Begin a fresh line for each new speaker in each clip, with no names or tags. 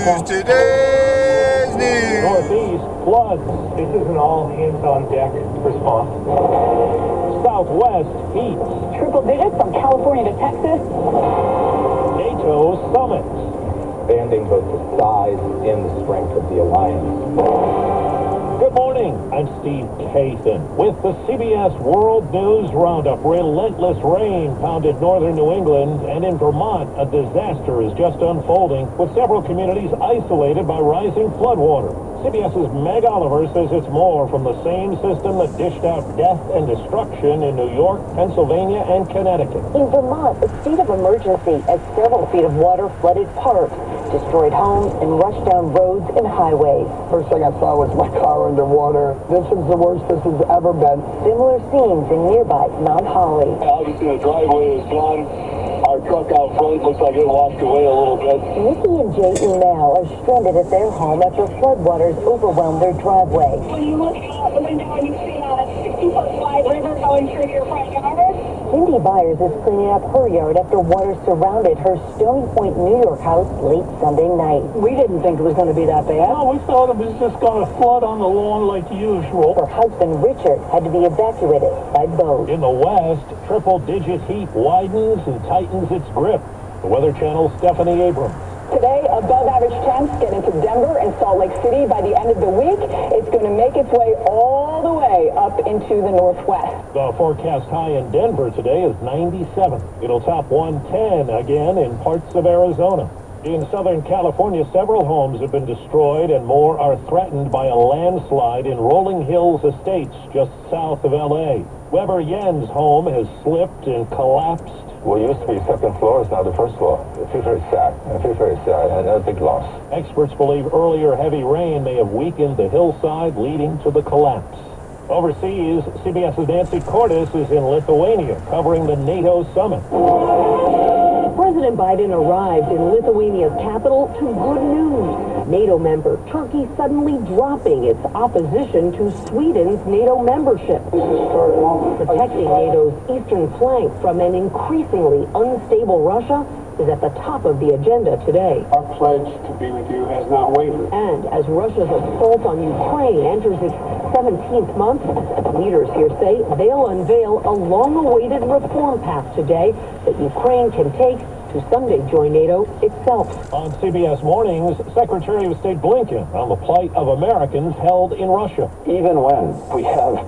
Today's news.
Northeast floods. This is an all-hands-on-deck response. Southwest heat.
Triple digits from California to Texas.
NATO summit.
Expanding both the size and the strength of the alliance.
Good morning, I'm Steve Kathan with the CBS World News Roundup. Relentless rain pounded northern New England, and in Vermont, a disaster is just unfolding, with several communities isolated by rising floodwater. CBS's Meg Oliver says it's more from the same system that dished out death and destruction in New York, Pennsylvania, and Connecticut.
In Vermont, a state of emergency as several feet of water flooded parks, destroyed homes, and rushed down roads and highways.
First thing I saw was my car underwater. This is the worst this has ever been.
Similar scenes in nearby Mount Holly.
Obviously, the driveway is gone. Our truck out front looks like it washed away a little bit.
Nikki and J.E. Mel are stranded at their home after floodwaters overwhelmed their driveway.
When you look out the window and you see a 60-foot wide river going through your front yard.
Cindy Byers is cleaning up her yard after water surrounded her Stony Point, New York house late Sunday night. We didn't think it was going to be that bad.
No, we thought it was just going to flood on the lawn like usual.
Her husband, Richard, had to be evacuated by boat.
In the west, triple-digit heat widens and tightens its grip. The Weather Channel's Stephanie Abrams.
Today, above-average temps get into Denver and Salt Lake City. By the end of the week, it's going to make its way all the way up into the northwest.
The forecast high in Denver today is 97. It'll top 110 again in parts of Arizona. In Southern California, several homes have been destroyed and more are threatened by a landslide in Rolling Hills Estates just south of L.A. Weber Yen's home has slipped and collapsed.
What used to be second floor is now the first floor. I feel very sad. And a big loss.
Experts believe earlier heavy rain may have weakened the hillside, leading to the collapse. Overseas, CBS's Nancy Cordes is in Lithuania covering the NATO summit.
President Biden arrived in Lithuania's capital to good news. NATO member Turkey suddenly dropping its opposition to Sweden's NATO membership. Protecting NATO's eastern flank from an increasingly unstable Russia is at the top of the agenda today.
Our pledge to be with you has not wavered.
And as Russia's assault on Ukraine enters its 17th month, leaders here say they'll unveil a long-awaited reform path today that Ukraine can take to someday join NATO itself.
On CBS Mornings, Secretary of State Blinken on the plight of Americans held in Russia.
Even when we have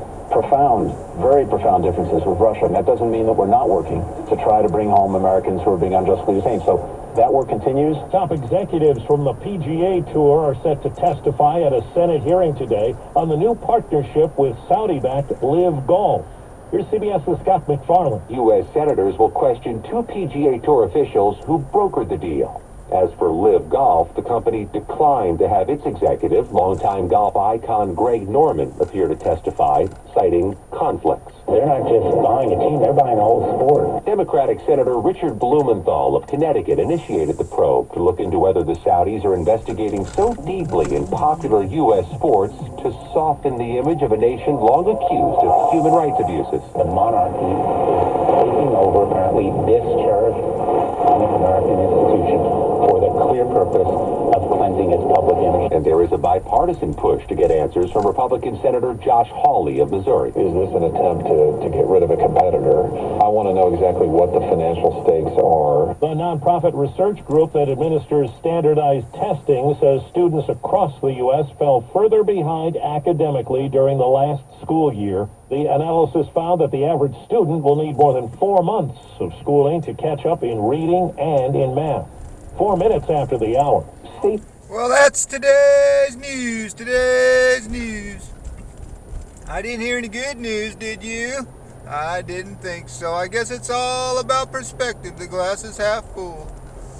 very profound differences with Russia, and that doesn't mean that we're not working to try to bring home Americans who are being unjustly detained. So that work continues.
Top executives from the PGA Tour are set to testify at a Senate hearing today on the new partnership with Saudi-backed Live Golf. Here's CBS's Scott McFarland.
U.S. senators will question two PGA Tour officials who brokered the deal. As for Live Golf, the company declined to have its executive, longtime golf icon Greg Norman, appear to testify, citing conflicts.
They're not just buying a team, they're buying a whole sport.
Democratic Senator Richard Blumenthal of Connecticut initiated the probe to look into whether the Saudis are investigating so deeply in popular U.S. sports to soften the image of a nation long accused of human rights abuses.
The monarchy is taking over, apparently, this cherished American institution for the clear purpose of cleansing its public image.
And there is a bipartisan push to get answers from Republican Senator Josh Hawley of Missouri.
Is this an attempt to get rid of a competitor? I want to know exactly what the financial stakes are.
The nonprofit research group that administers standardized testing says students across the U.S. fell further behind academically during the last school year. The analysis found that the average student will need more than 4 months of schooling to catch up in reading and in math. 4 minutes after the hour. Steve?
Well, that's today's news. I didn't hear any good news, did you? I didn't think so. I guess it's all about perspective. The glass is half full.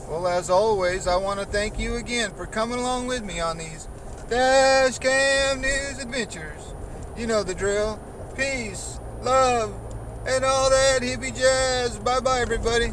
Well, as always, I want to thank you again for coming along with me on these Dash Cam News adventures. You know the drill. Peace, love, and all that hippie jazz. Bye-bye, everybody.